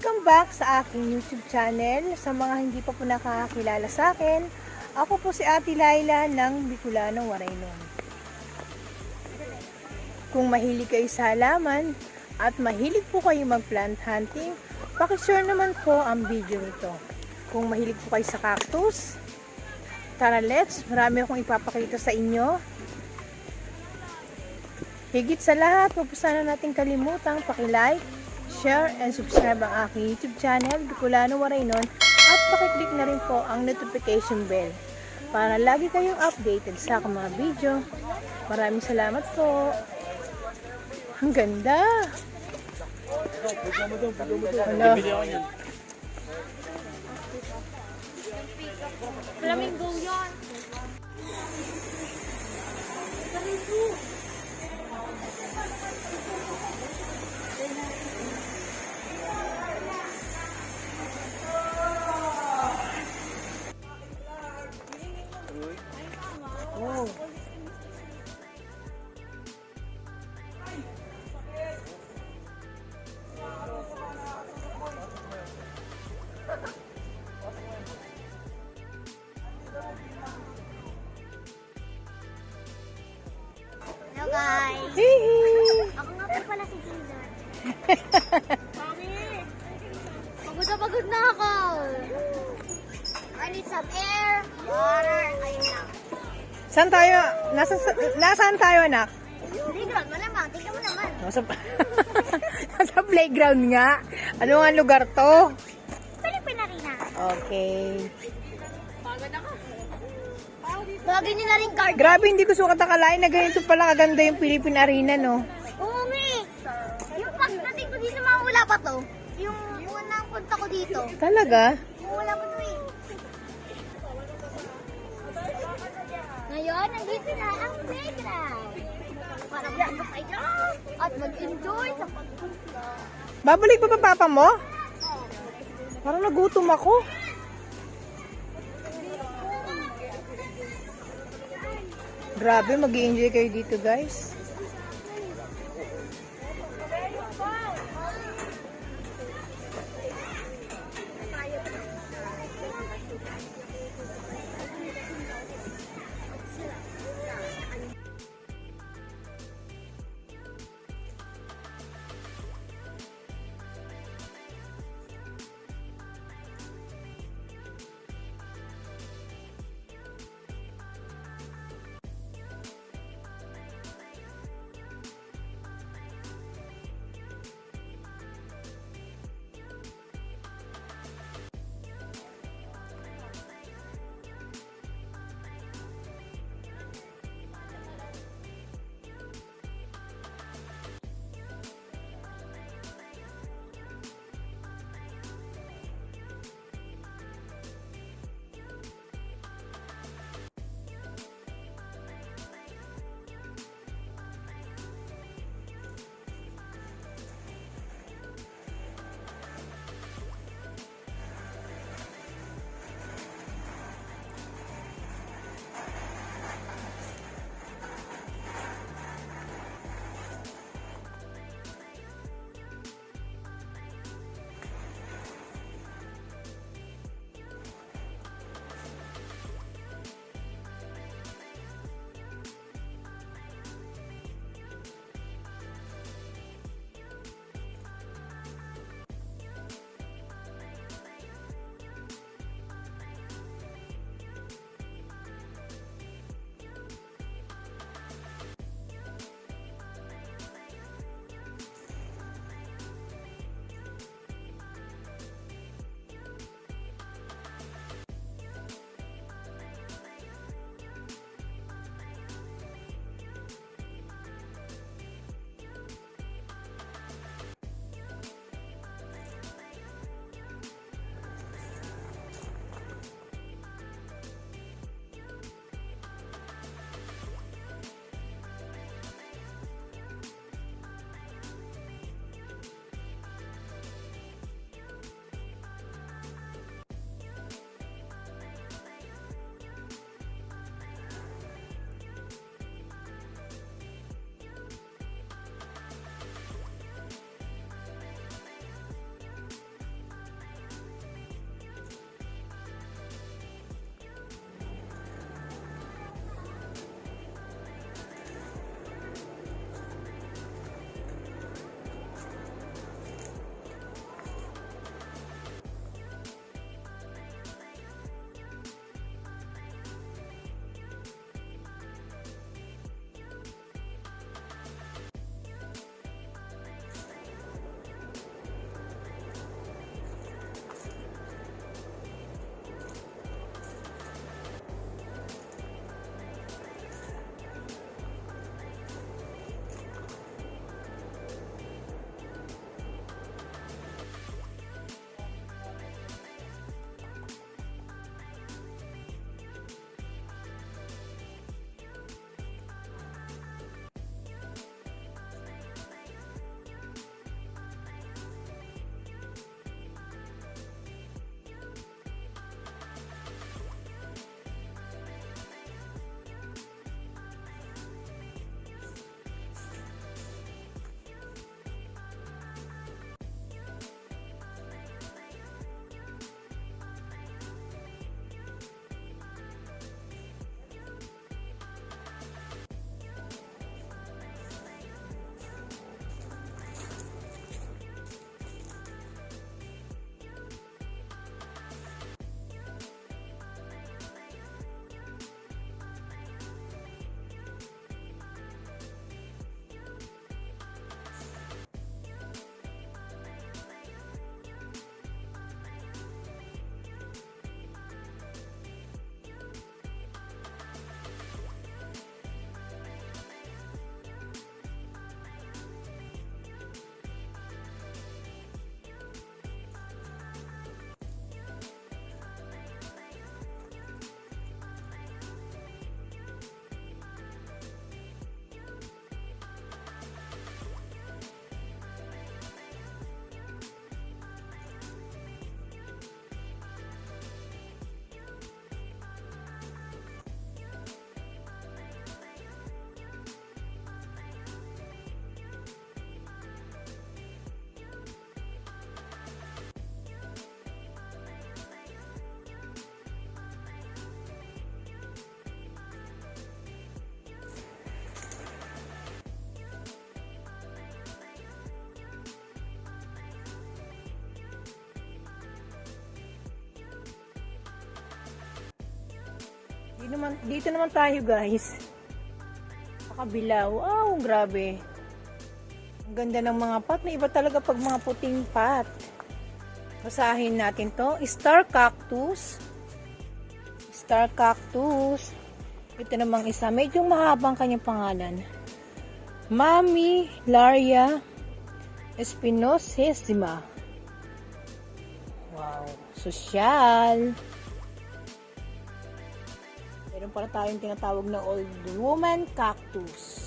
Welcome back sa aking YouTube channel. Sa mga hindi pa po nakakakilala sa akin, ako po si Ate Laila ng Bicolano, Waraynon. Kung mahilig kayo sa halaman at mahilig po kayo mag-plant hunting, pakishare naman po ang video nito. Kung mahilig po kayo sa cactus, tara let's, marami akong ipapakita sa inyo. Higit sa lahat, huwag po sana natin kalimutang paki-like, share, and subscribe ang aking YouTube channel, Bicolano, Waraynon, at pakiclick na rin po ang notification bell para lagi kayong updated sa aking mga video. Maraming salamat po. Ang ganda! Hello. Flamingo yan. Oh. Hello guys. Hihi! Ako nga po pala si Jason. Pagod na ako. I need some air, water, ayun lang. Saan tayo? Nasaan tayo, anak? Playground, malamang. Tingnan mo naman. Nasa playground nga. Ano nga lugar to? Philippine Arena. Okay. Bagay nyo na rin card. Grabe, hindi ko sukat akalain na ganito pala kaganda yung Philippine Arena, no? Oo, me. Yung pagdating ko dito, mawala pa to. Yung unang punta ko dito. Talaga? Mawala pa to eh. Ngayon, nandito na ang playground. Para mag-enjoy at mag-enjoy sa pagpunta. Babalik pa ba papa mo? Parang nagutom ako. Grabe, mag-i-enjoy kayo dito, guys. Dito naman tayo guys. Sa kabila. Wow, grabe. Ang ganda ng mga pot. May iba talaga pag mga puting pot. Basahin natin to. Star cactus. Star cactus. Ito namang isa. Medyo mahabang kanyang pangalan. Mami Laria Espinosissima. Wow. Sosyal. Meron para tayong tinatawag na old woman cactus.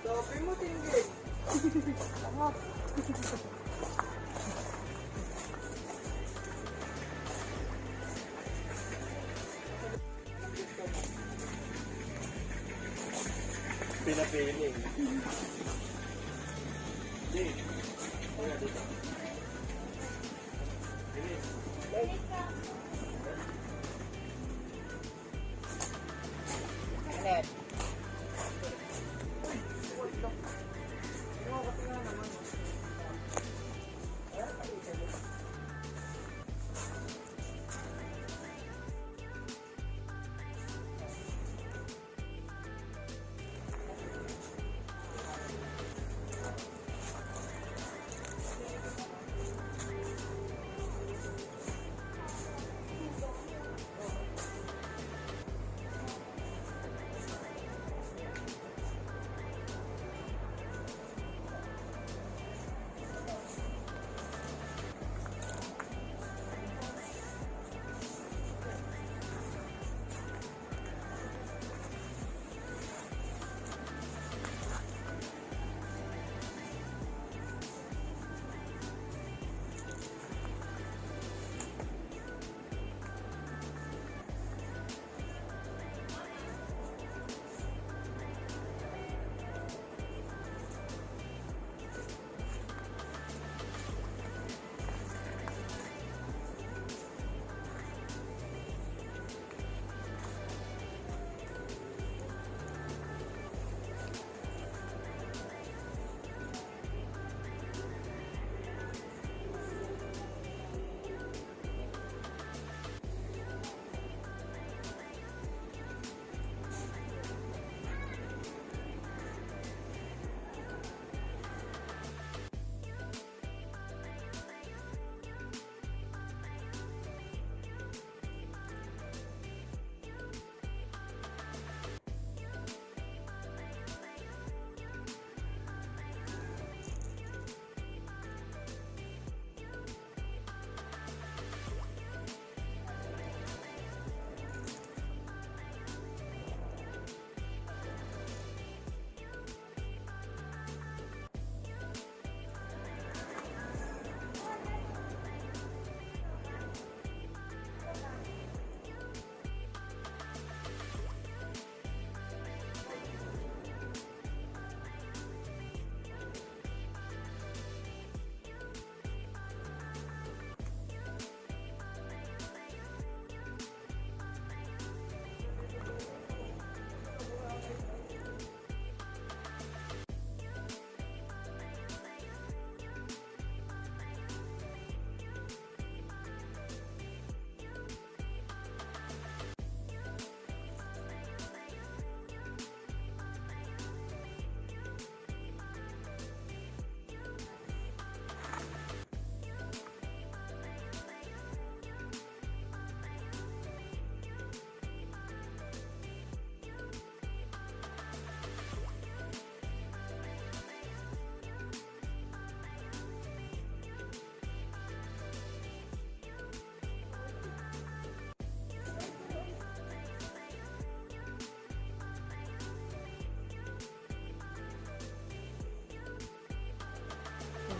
Sabi mo, tingin. Pinapiling. Net.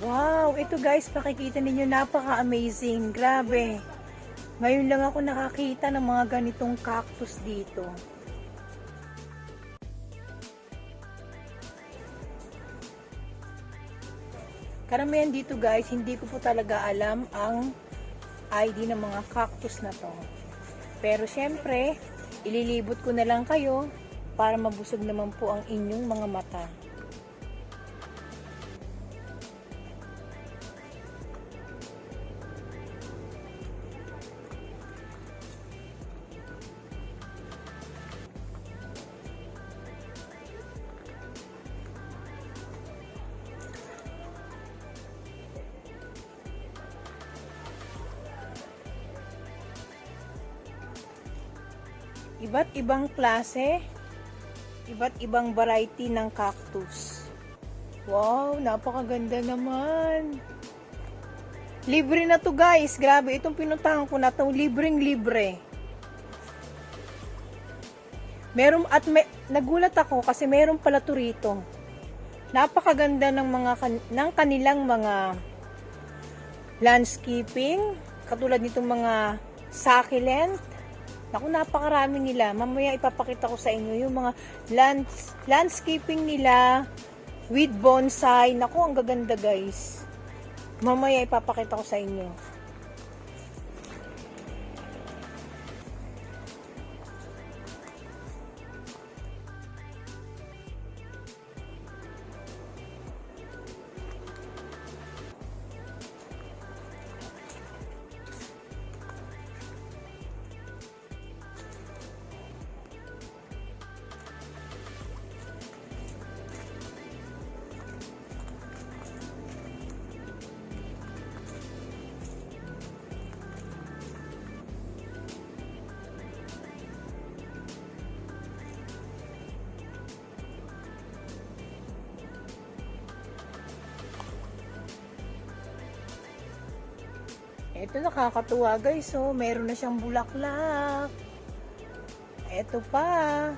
Wow, ito guys, makikita ninyo, napaka-amazing. Grabe. Ngayon lang ako nakakita ng mga ganitong cactus dito. Karamihan dito guys, hindi ko po talaga alam ang ID ng mga cactus na to. Pero syempre, ililibot ko na lang kayo para mabusog naman po ang inyong mga mata. Iba't ibang klase, iba't ibang variety ng cactus. Wow, napakaganda naman. Libre na to guys. Grabe, itong pinuntahan ko na to, libreng-libre. Nagulat ako kasi meron pala to rito. Napakaganda ng kanilang mga landscaping, katulad nitong mga succulent. Naku, napakarami nila. Mamaya ipapakita ko sa inyo yung mga landscaping nila with bonsai. Naku, ang gaganda guys. Mamaya ipapakita ko sa inyo. Ito nakakatuwa guys, oh, meron na siyang bulaklak. Ito pa.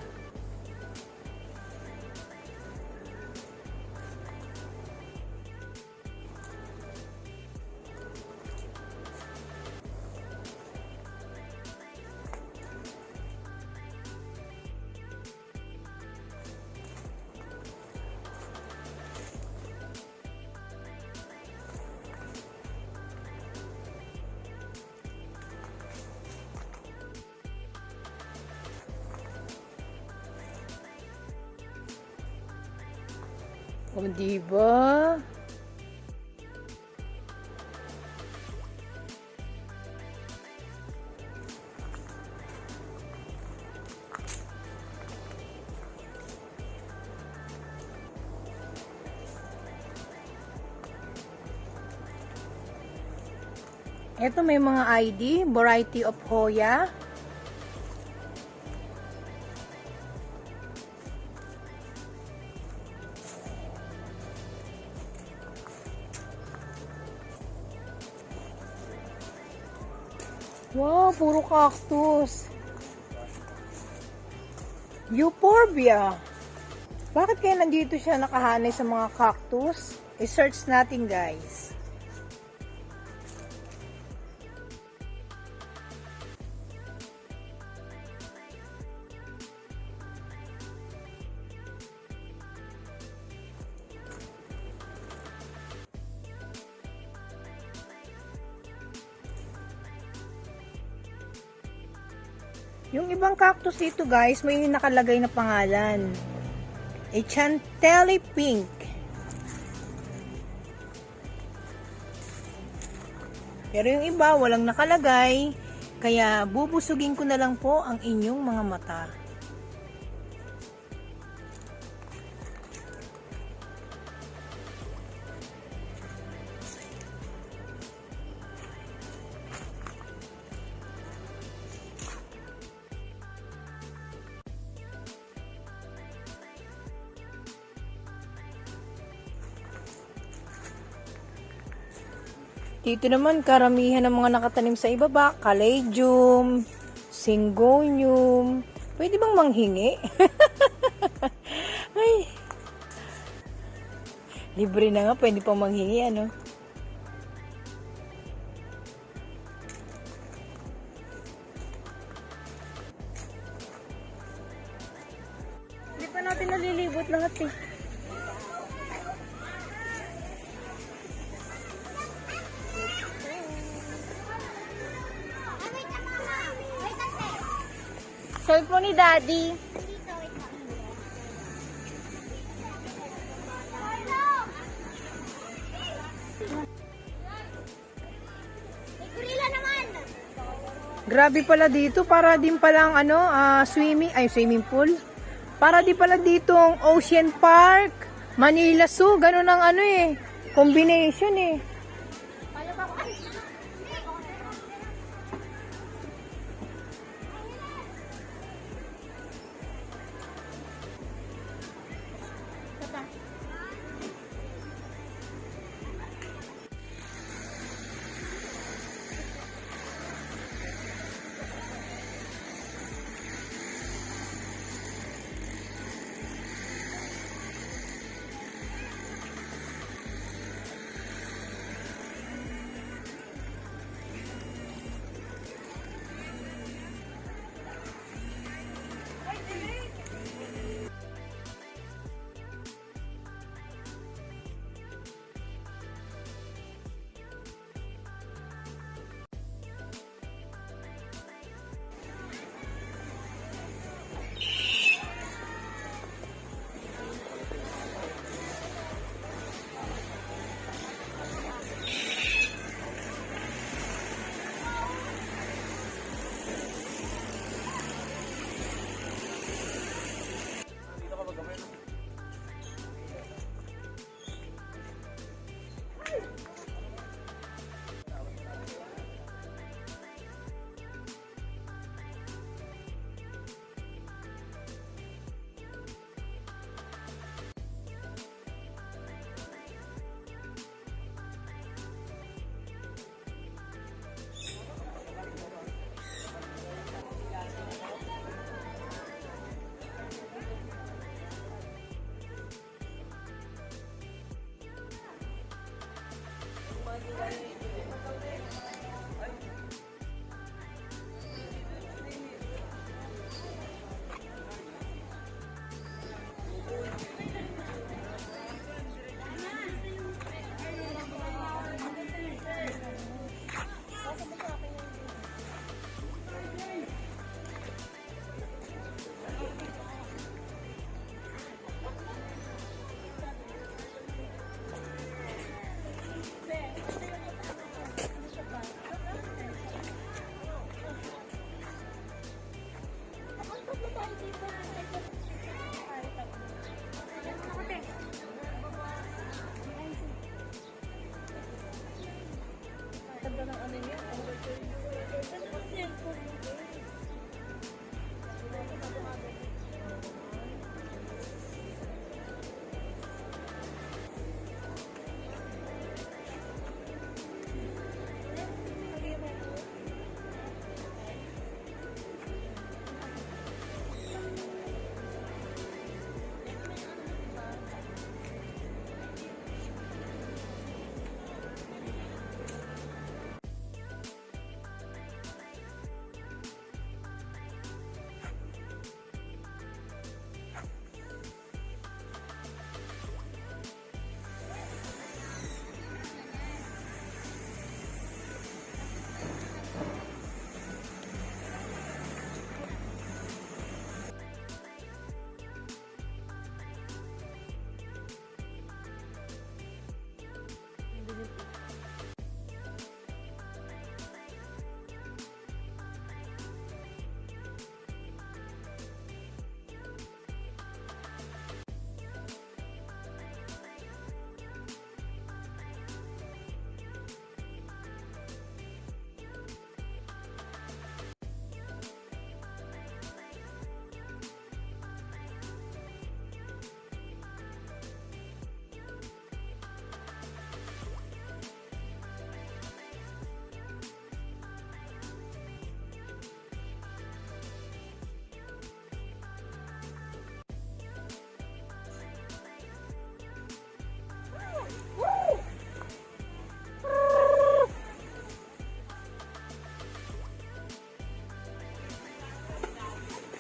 O, diba? Ito may mga ID, variety of Hoya. Wow, puro cactus. Euphorbia. Bakit kaya nandito siya nakahanay sa mga cactus? I-search natin guys. Yung ibang cactus dito guys, may nakalagay na pangalan. Chantilly Pink. Pero yung iba, walang nakalagay. Kaya bubusugin ko na lang po ang inyong mga mata. Dito naman, karamihan ng mga nakatanim sa ibaba, caladium, syngonium. Pwede bang manghingi? Ay. Libre na nga, pwede pa manghingi, ano? Hindi pa natin nalilibot lahat eh. Ay, wait na, mama. Wait, ate. Cellphone ni Daddy. Dito, wait na. Hello! May gorilla naman. Grabe pala dito, para din palang ano, swimming pool. Para di pala ditong Ocean Park, Manila Zoo, ganun ang ano eh, combination eh. Paano ba ako? Ay!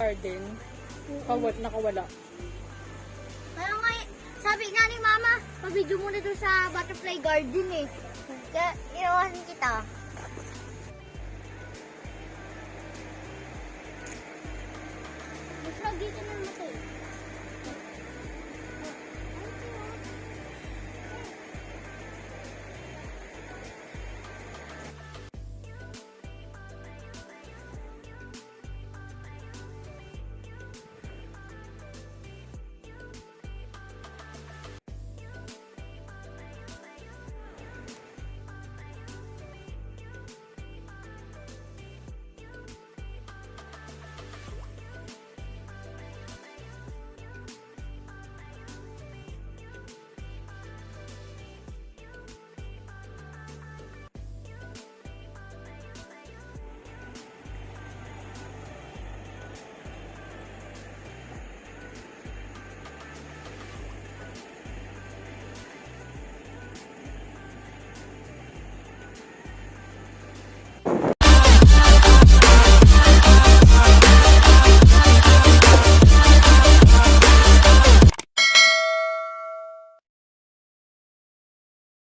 garden. Nakawala. Kaya nga, sabi nga ni Mama, pabidyo muna doon sa butterfly garden eh. Kaya, inawasan kita. Mas dito na